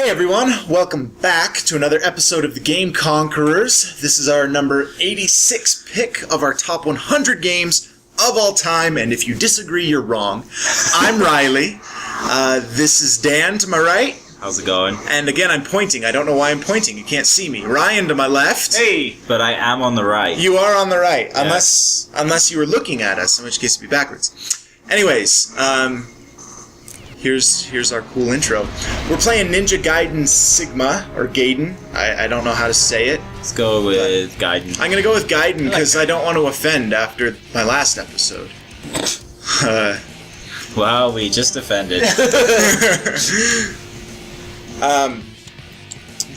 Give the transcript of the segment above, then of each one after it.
Hey everyone, welcome back to another episode of the game Conquerors. This is our number 86 pick of our top 100 games of all time, and if you disagree, you're wrong. I'm Riley. This is Dan to my right. How's it going? And again, I'm pointing. I don't know why I'm pointing. You can't see me. Ryan to my left. Hey! But I am on the right. You are on the right, Yes. unless you were looking at us, in which case it'd be backwards. Anyways, Here's our cool intro. We're playing Ninja Gaiden Sigma, or Gaiden. I don't know how to say it. Let's go with Gaiden. I'm going to go with Gaiden because I don't want to offend after my last episode. Well, we just offended. It's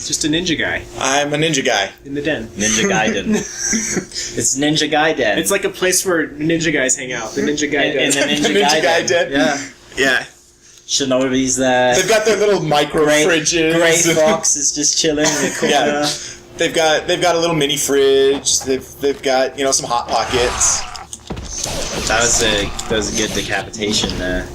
just a ninja guy I'm a ninja guy. in the den. Ninja Gaiden. It's Ninja Gaiden. It's like a place where ninja guys hang out. The ninja guy in den. the Ninja, Ninja Gaiden. Gaiden. Yeah. Yeah. Shinobi's there. They've got their little micro fridges. Gray Fox is just chilling in the corner. Yeah. They've got a little mini fridge. They've got some hot pockets. That was a good decapitation there.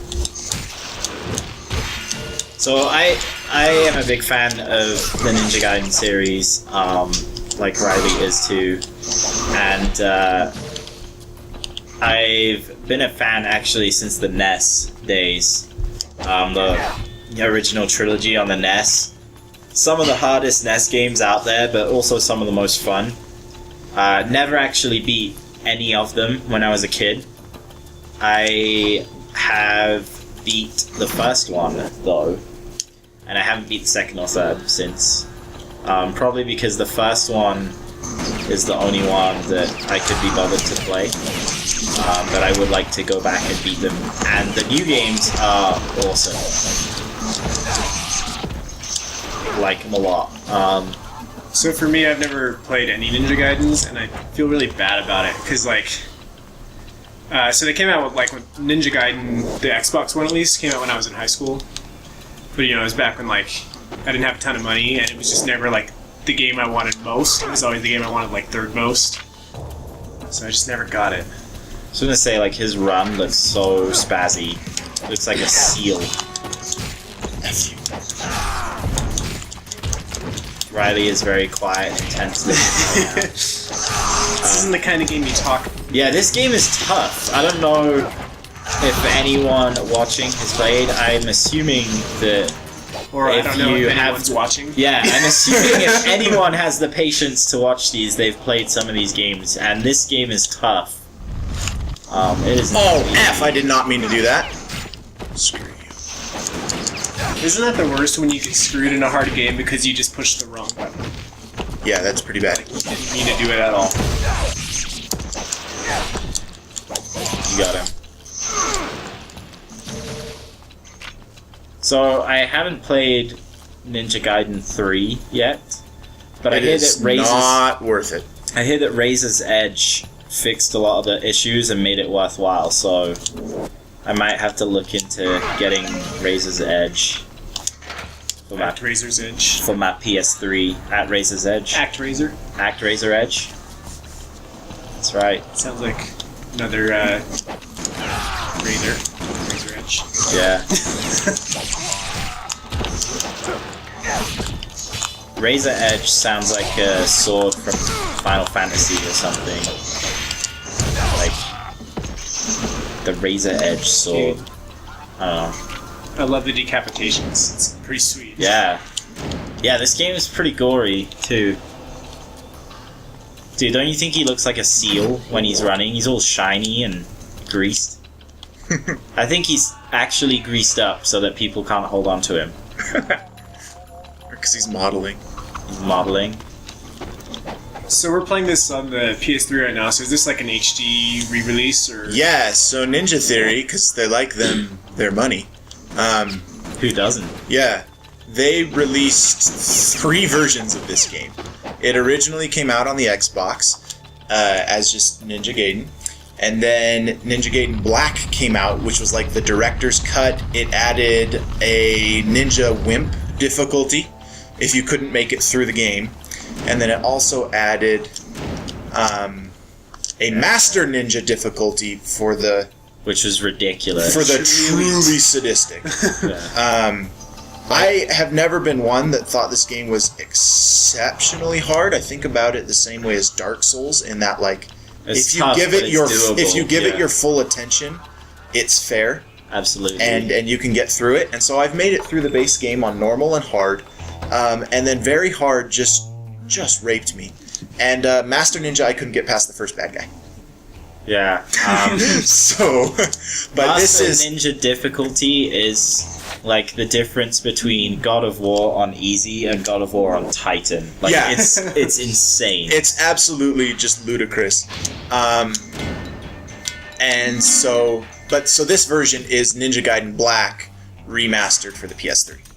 So I am a big fan of the Ninja Gaiden series, like Riley is too, and I've been a fan actually since the NES days. The original trilogy on the NES. Some of the hardest NES games out there, but also some of the most fun. Never actually beat any of them when I was a kid. I have beat the first one, though, and I haven't beat the second or third since. Probably because the first one is the only one that I could be bothered to play. But I would like to go back and beat them. And the new games are awesome. Like them a lot. So for me, I've never played any Ninja Gaidens, and I feel really bad about it because so they came out with when Ninja Gaiden, the Xbox one at least, came out when I was in high school. But it was back when I didn't have a ton of money, and it was just never the game I wanted most. It was always the game I wanted third most. So I just never got it. I was gonna say, his run looks so spazzy. Looks like a seal. Riley is very quiet and tense. This isn't the kind of game you talk. Yeah, this game is tough. I don't know if anyone watching has played. I'm assuming that Or I if don't know you if have anyone's watching. Yeah, I'm assuming if anyone has the patience to watch these, they've played some of these games, and this game is tough. It is. I did not mean to do that. Screw you. Isn't that the worst when you get screwed in a hard game because you just pushed the wrong button? Yeah, that's pretty bad. You didn't mean to do it at all. You got him. So I haven't played Ninja Gaiden 3 yet, but I hear that not worth it. I hear that Razor's Edge fixed a lot of the issues and made it worthwhile. So I might have to look into getting Razor's Edge for my Razor's Edge. for my PS3 at Razor's Edge. Act Razor. Act Razor Edge. That's right. Sounds like another Razor. Razor Edge. Yeah. Razor Edge sounds like a sword from Final Fantasy or something. Like the Razor Edge sword. I don't know. I love the decapitations. It's pretty sweet. Yeah. Yeah, this game is pretty gory, too. Dude, don't you think he looks like a seal when he's running? He's all shiny and greased. I think he's actually greased up so that people can't hold on to him. Because he's modeling. He's modeling. So we're playing this on the PS3 right now, so is this like an HD re-release, or...? Yeah, so Ninja Theory, because they like their money. Who doesn't? Yeah. They released 3 versions of this game. It originally came out on the Xbox as just Ninja Gaiden. And then Ninja Gaiden Black came out, which was like the director's cut. It added a Ninja Wimp difficulty if you couldn't make it through the game. And then it also added a Master Ninja difficulty for the... Which was ridiculous. For the truly sadistic. Yeah. I have never been one that thought this game was exceptionally hard. I think about it the same way as Dark Souls, in that like It's if you tough, give but it it's your doable, if you give it yeah. your full attention, it's fair. Absolutely. And you can get through it. And so I've made it through the base game on normal and hard, and then very hard just raped me. And Master Ninja, I couldn't get past the first bad guy. Yeah. So, but this Master is Ninja difficulty is like the difference between God of War on easy and God of War on Titan. Like Yeah. it's insane. it's absolutely just ludicrous. And so, so this version is Ninja Gaiden Black remastered for the PS3. Hence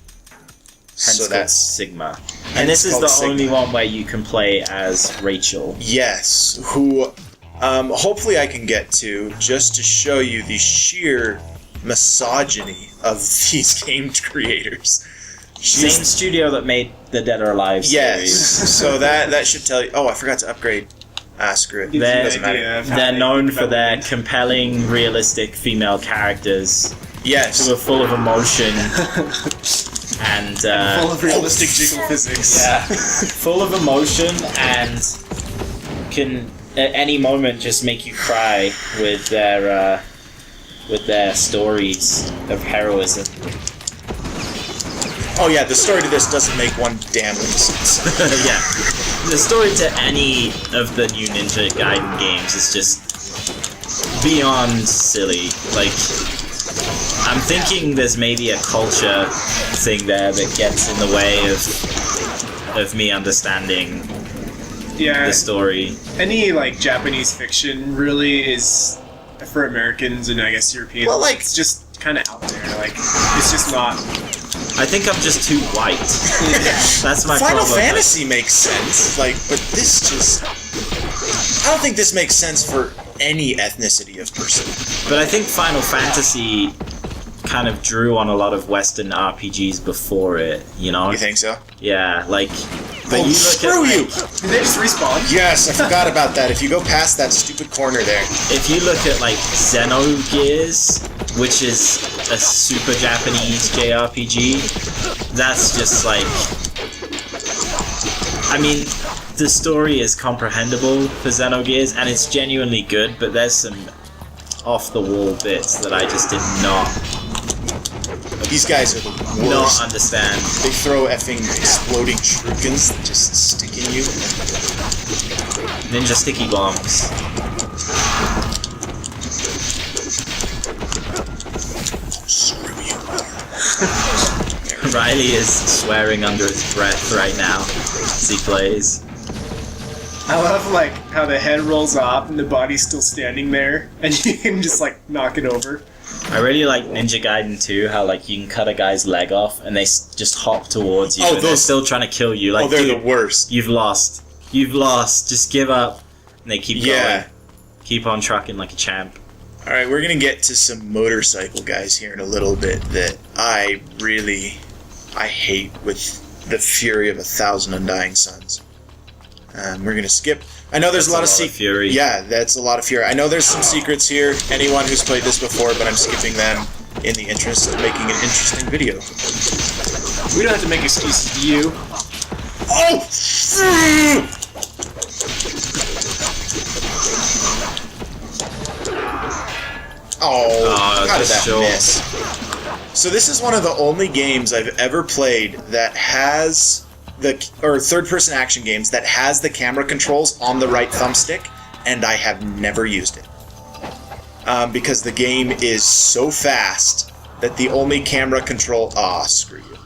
So called that's Sigma. and And this it's is the called only Sigma. one where you can play as Rachel. Yes, who hopefully I can get to, just to show you the sheer misogyny of these game creators. Same studio that made the Dead or Alive Yes, series. so that should tell you. Oh, I forgot to upgrade. Screw it. They're- Doesn't matter. They're known for their compelling, realistic female characters Yes. who are full of emotion and Full of realistic jiggle physics. yeah, full of emotion and can at any moment just make you cry with their stories of heroism. Oh yeah, the story to this doesn't make one damn lick sense. Yeah, the story to any of the new Ninja Gaiden games is just beyond silly. Like, I'm thinking there's maybe a culture thing there that gets in the way of me understanding Yeah. the story. Any like Japanese fiction really is for Americans and I guess Europeans. Well, like- it's just kind of out there. Like it's just not. I think I'm just too white. That's my Final problem. Fantasy makes sense, like, but this just. I don't think this makes sense for any ethnicity of person. But I think Final Fantasy kind of drew on a lot of Western RPGs before it, you know? You think so? Yeah, like... But Oh, you look screw at, you! like, Did they just respawn? Yes, I forgot about that. If you go past that stupid corner there. if you look at, like, Xenogears, which is a super Japanese JRPG, that's just, like... I mean, the story is comprehensible for Xenogears, and it's genuinely good, but there's some off-the-wall bits that I just did not These guys are the worst. understand. They throw effing exploding shurikens that just stick in you. Ninja sticky bombs. Screw you. Riley is swearing under his breath right now as he plays. I love like how the head rolls off and the body's still standing there, and you can just like knock it over. I really like Ninja Gaiden 2, how like you can cut a guy's leg off and they just hop towards you Oh, and they're those- still trying to kill you. Like, Oh, they're dude, the worst. you've lost. You've lost. Just give up. And they keep Yeah. going. Keep on trucking like a champ. Alright, we're gonna get to some motorcycle guys here in a little bit that I hate with the fury of 1,000 undying suns. We're gonna skip. I know there's That's a lot of fury. Yeah, that's a lot of fury. I know there's some secrets here. Anyone who's played this before, but I'm skipping them in the interest of making an interesting video. We don't have to make excuses to you. Oh! Oh, how did that sure. miss? So this is one of the only games I've ever played that has third-person action games that has the camera controls on the right thumbstick, and I have never used it. Because the game is so fast that the only camera control... screw you.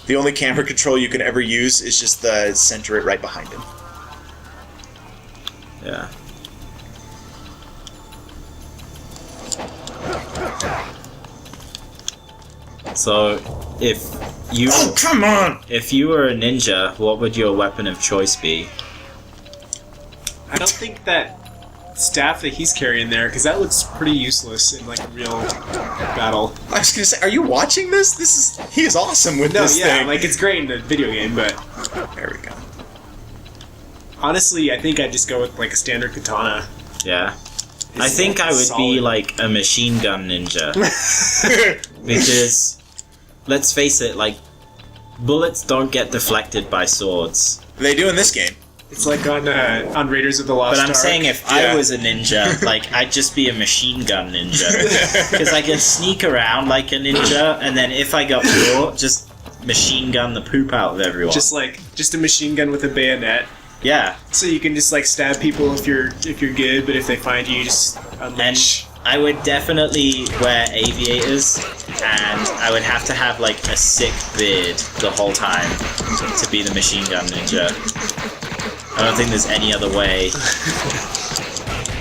The only camera control you can ever use is just the center it right behind him. Yeah. So, if you Oh, come on! if you were a ninja, what would your weapon of choice be? I don't think that staff that he's carrying there, because that looks pretty useless in like a real battle. I was gonna say, are you watching this? He is awesome with No, this yeah, thing. like it's great in the video game, but There we go. honestly, I think I'd just go with like a standard katana. Yeah. I It's think I would be solid. like a machine gun ninja. Because, let's face it, like, bullets don't get deflected by swords. They do in this game. It's like on Raiders of the Lost But I'm Ark. saying if I was a ninja, like, I'd just be a machine gun ninja. Because I can sneak around like a ninja, and then if I got caught, just machine gun the poop out of everyone. just a machine gun with a bayonet, Yeah. so you can just like stab people if you're good, but if they find you, just And unleash. I would definitely wear aviators, and I would have to have like a sick beard the whole time to be the machine gun ninja. I don't think there's any other way.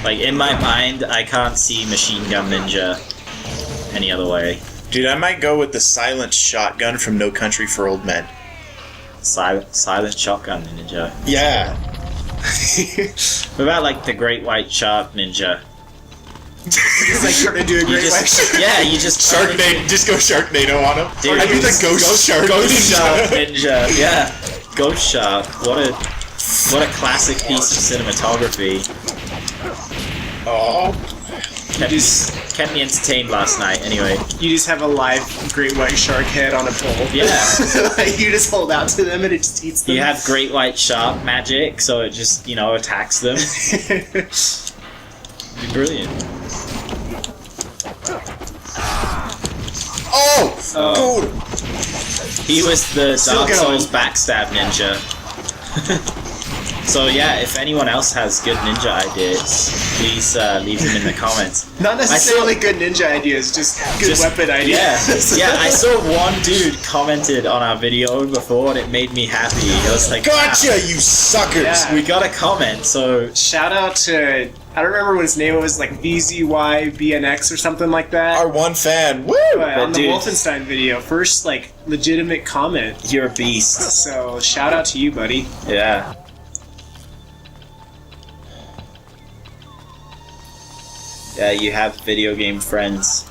Like, in my mind, I can't see machine gun ninja any other way. Dude, I might go with the silent shotgun from No Country for Old Men. Silent shotgun ninja. Yeah. What about like the great white shark ninja? It's like trying to do a You great just, yeah, you just Sharknado. Just go Sharknado on him. Dude, I mean the ghost shark. Ghost Shark Ninja, yeah. Ghost Shark. What a classic piece of cinematography. Oh. Kept me entertained last night, anyway. You just have a live great white shark head on a pole. Yeah. Like, you just hold out to them and it just eats them. You have great white shark magic, so it just, attacks them. It'd be brilliant. Oh! Dude! He was the Still Dark going. Souls backstab ninja. So yeah, if anyone else has good ninja ideas, please leave them in the comments. Not necessarily good ninja ideas, just good weapon ideas. Yeah, I saw one dude commented on our video before and it made me happy. I was like, Gotcha, wow, you suckers! Yeah. we got a comment, so Shout out to, I don't remember what his name was, like VZYBNX or something like that. Our one fan. Woo! But on the dude. Wolfenstein video, first like legitimate comment. you're a beast. So shout out to you, buddy. Yeah. Yeah, you have video game friends.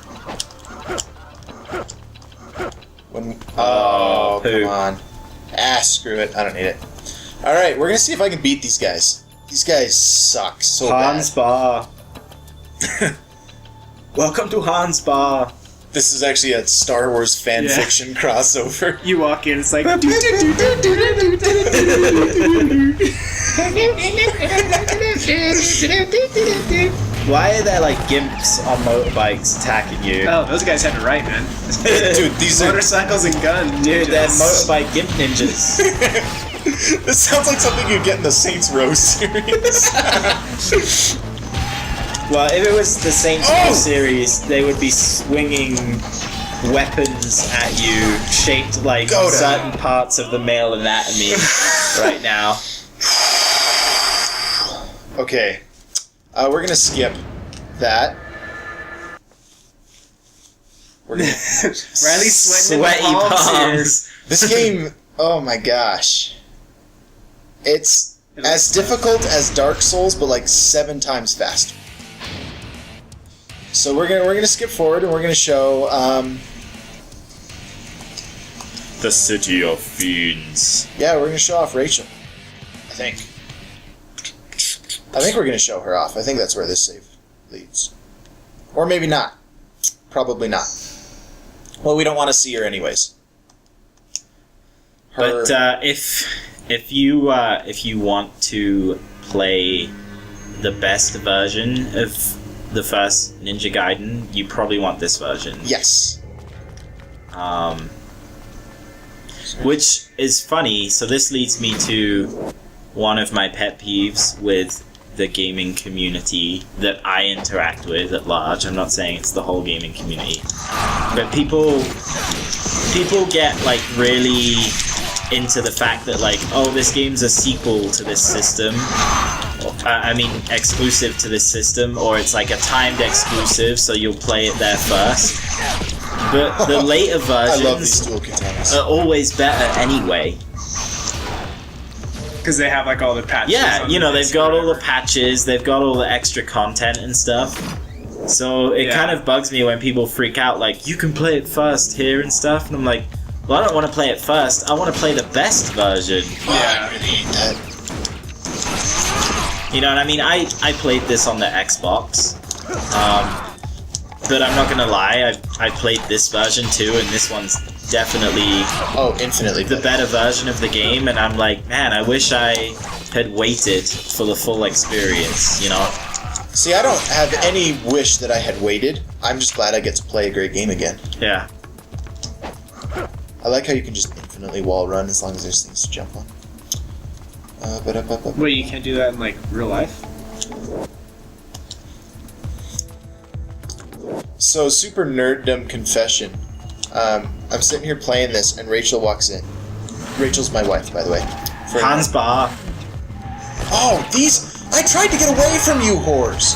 Oh, poo. come on. Screw it. I don't need it. Alright, we're gonna see if I can beat these guys. These guys suck so Hans Bar. Welcome to Hans Bar. bad. This is actually a Star Wars fan Yeah. fiction crossover. You walk in, it's like. Why are there like gimps on motorbikes attacking you? Oh, those guys have it right, man. Dude, these are... Motorcycles and guns. Dude, they're motorbike gimp ninjas. This sounds like something you'd get in the Saints Row series. Well, if it was the Saints Oh! Row series, they would be swinging weapons at you, shaped like Go to certain parts of the male anatomy right now. Okay. We're gonna skip that. We're gonna... Riley's sweating Sweaty in the palms here. palms. This game, oh my gosh. It's as difficult as Dark Souls, but like 7 times faster. So we're gonna skip forward and we're gonna show The City of Fiends. yeah, we're gonna show off Rachel. I think we're gonna show her off. I think that's where this save leads. Or maybe not. Probably not. Well, we don't want to see her anyways. But if you want to play the best version of the first Ninja Gaiden, you probably want this version. Yes. Which is funny. So this leads me to one of my pet peeves with the gaming community that I interact with at large. I'm not saying it's the whole gaming community, but people get like really into the fact that like, oh, this game's a sequel to this system. Exclusive to this system, or it's like a timed exclusive, so you'll play it there first. But the later I love these versions dual katanas. are always better anyway. Because they have like all the patches. Yeah, on you know, the they've disc got or all the whatever. patches, they've got all the extra content and stuff. So it Yeah. kind of bugs me when people freak out, like, you can play it first here and stuff. And I'm like, well, I don't want to play it first. I want to play the best version. Yeah. I really hate that. You know what I mean? I played this on the Xbox. But I'm not gonna lie, I played this version too, and this one's definitely infinitely the better version of the game. And I'm like, man, I wish I had waited for the full experience, you know? See, I don't have any wish that I had waited. I'm just glad I get to play a great game again. Yeah. I like how you can just infinitely wall run as long as there's things to jump on. Wait, you can't do that in like real life? So, super nerddom confession. I'm sitting here playing this, and Rachel walks in. Rachel's my wife, by the way. Hans Bar. Oh, these... I tried to get away from you, whores!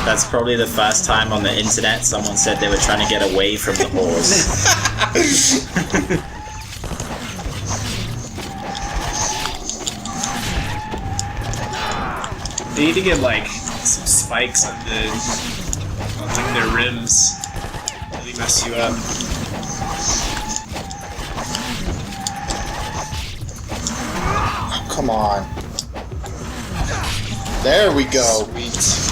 That's probably the first time on the internet someone said they were trying to get away from the whores. They need to get like some spikes on like their rims. Really mess you up. Oh, come on. There we go. Sweet.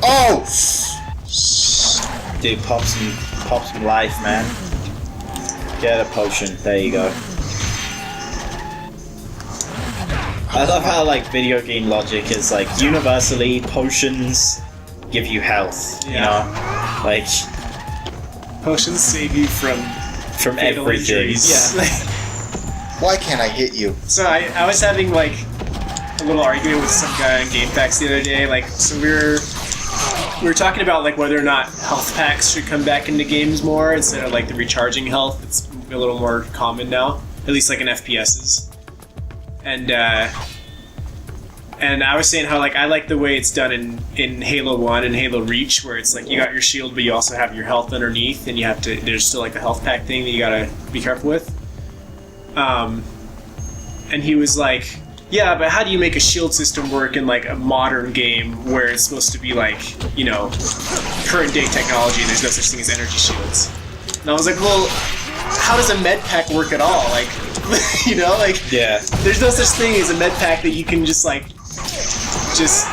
Oh! Dude, pop some life, man. Get a potion. There you go. I love how like video game logic is like universally potions give you health. You know, like Potions save you from fatal everything. injuries. Yeah. Why can't I hit you? So I was having like a little argument with some guy on GameFAQs the other day. Like, so we were talking about like whether or not health packs should come back into games more instead of like the recharging health. It's a little more common now, at least like in FPSs. And I was saying how like I like the way it's done in Halo 1 and Halo Reach, where it's like you got your shield but you also have your health underneath, and there's still like a health pack thing that you gotta be careful with. And he was like, yeah, but how do you make a shield system work in like a modern game where it's supposed to be like, you know, current day technology and there's no such thing as energy shields? And I was like, well, how does a med pack work at all? Like, you know, like, Yeah. there's no such thing as a med pack that you can just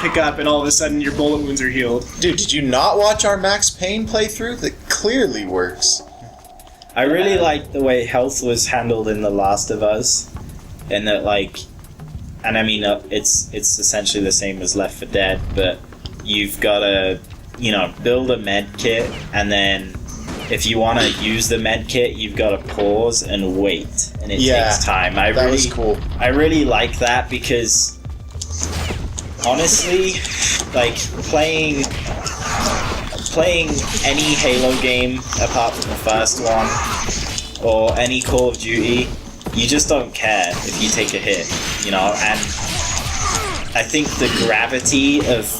pick up and all of a sudden your bullet wounds are healed. Dude, did you not watch our Max Payne playthrough? That clearly works. I really like the way health was handled in The Last of Us, and that like, and I mean it's essentially the same as Left 4 Dead, but you've got to, you know, build a med kit, and then if you want to use the med kit, you've got to pause and wait, and it takes time. That was cool. I really like that because honestly, like playing any Halo game apart from the first one or any Call of Duty, you just don't care if you take a hit, you know. And I think the gravity of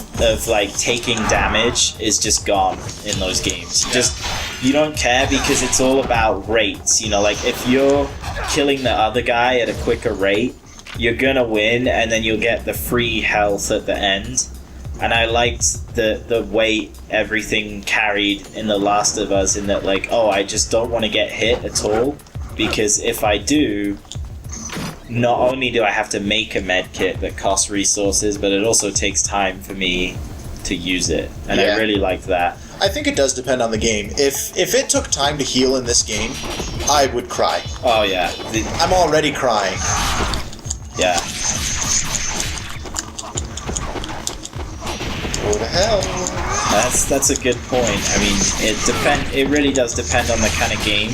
like taking damage is just gone in those games. You don't care because it's all about rates, you know. Like if you're killing the other guy at a quicker rate, you're gonna win, and then you'll get the free health at the end. And I liked the way everything carried in The Last of Us, in that like, oh, I just don't want to get hit at all, because if I do, not only do I have to make a med kit that costs resources, but it also takes time for me to use it. And I really liked that. I think it does depend on the game. If it took time to heal in this game, I would cry. Oh yeah. I'm already crying. Yeah. Go to hell. That's a good point. I mean, it really does depend on the kind of game,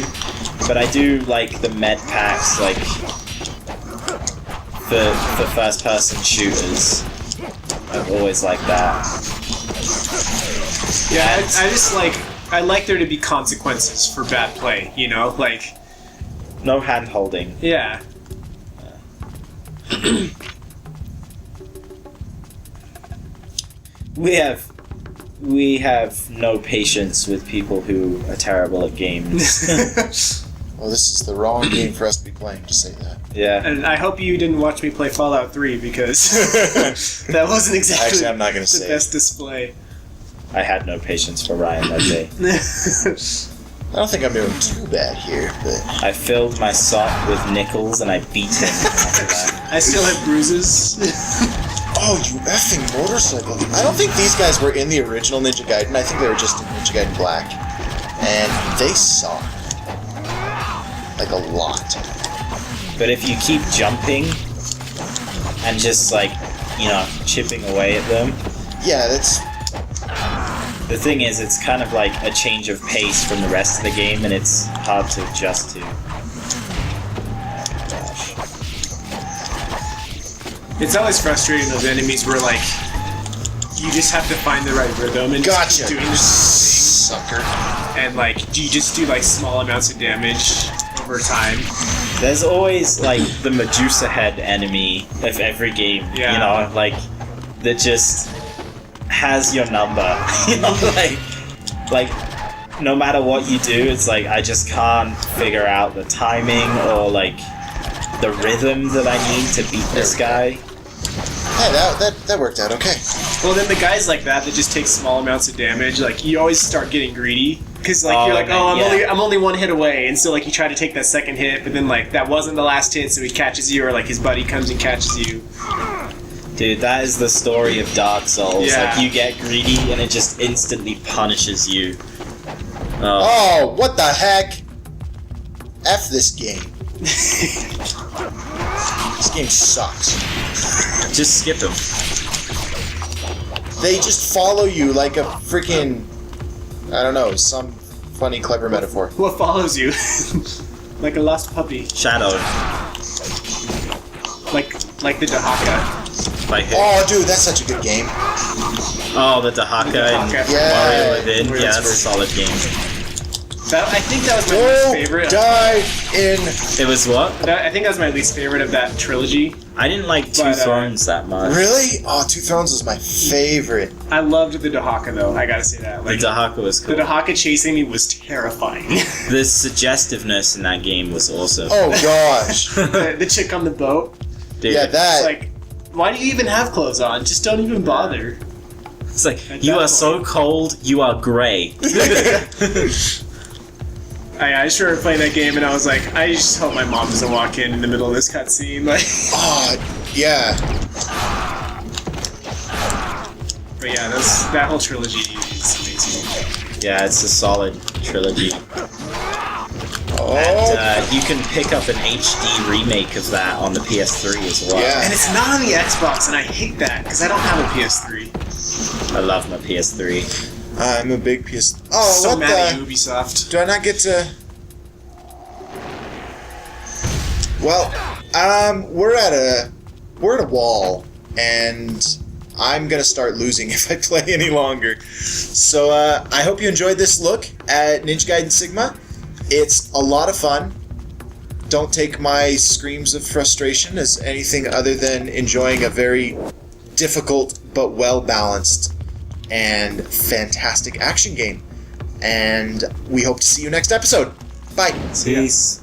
but I do like the med packs, like for first person shooters. I've always liked that. Yeah, I just like, I like there to be consequences for bad play, you know, like, No hand holding. yeah. We have no patience with people who are terrible at games. Well, this is the wrong game for us to be playing, to say that. Yeah. And I hope you didn't watch me play Fallout 3, because that wasn't exactly Actually, I'm not gonna the say best display. I had no patience for Ryan that day. I don't think I'm doing too bad here, but... I filled my sock with nickels and I beat him after that. I still have bruises. Oh, you effing motorcycle. I don't think these guys were in the original Ninja Gaiden. I think they were just in Ninja Gaiden Black. And they suck. Like, a lot. But if you keep jumping and just, like, you know, chipping away at them... Yeah, that's... The thing is, it's kind of like a change of pace from the rest of the game, and it's hard to adjust to. It's always frustrating, those enemies where, like, you just have to find the right rhythm and Gotcha, just keep doing you the sucker. and, like, you just do, like, small amounts of damage over time. There's always, like, the Medusa head enemy of every game, Yeah. you know, like, that just has your number, you know, like, no matter what you do, it's like, I just can't figure out the timing or, like, the rhythm that I need to beat this guy. Yeah, that worked out okay. Well, then the guys like that just take small amounts of damage, like, you always start getting greedy. Because, like, you're like, oh, I'm only one hit away, and so, like, you try to take that second hit, but then, like, that wasn't the last hit, so he catches you, or, like, his buddy comes and catches you. Dude, that is the story of Dark Souls. Yeah. Like, you get greedy and it just instantly punishes you. Oh, what the heck? F this game. This game sucks. Just skip them. They just follow you like a freaking... I don't know, some funny, clever metaphor. What follows you? Like a lost puppy. Shadow. Like the Dahaka. Like who? Oh, dude, that's such a good game. Oh, the Dahaka and Yeah. Mario Within. Where Yeah, it's that's a solid game. I think that was my least Don't favorite. die in... It was what? I think that was my least favorite of that trilogy. I didn't like Two But, Thrones that much. Really? Oh, Two Thrones was my favorite. I loved the Dahaka though. I gotta say that. The Like, Dahaka was cool. the Dahaka chasing me was terrifying. The suggestiveness in that game was awesome. Oh, gosh. the chick on the boat. Dude, Yeah, It's that... like, why do you even have clothes on? Just don't even bother. it's like, At you that are so cold, you are grey. I just remember playing that game and I was like, I just hope my mom doesn't walk in the middle of this cutscene. Like, Oh, yeah. but yeah, that whole trilogy is amazing. Yeah, it's a solid trilogy. Oh, And you can pick up an HD remake of that on the PS3 as well. Yeah. And it's not on the Xbox, and I hate that because I don't have a PS3. I love my PS3. I'm a big PS... Oh, So what mad at the... Ubisoft. Do I not get to... Well, we're at a wall, and I'm gonna start losing if I play any longer. So I hope you enjoyed this look at Ninja Gaiden Sigma. It's a lot of fun. Don't take my screams of frustration as anything other than enjoying a very difficult but well balanced and fantastic action game. And we hope to see you next episode. Bye. See ya. Peace.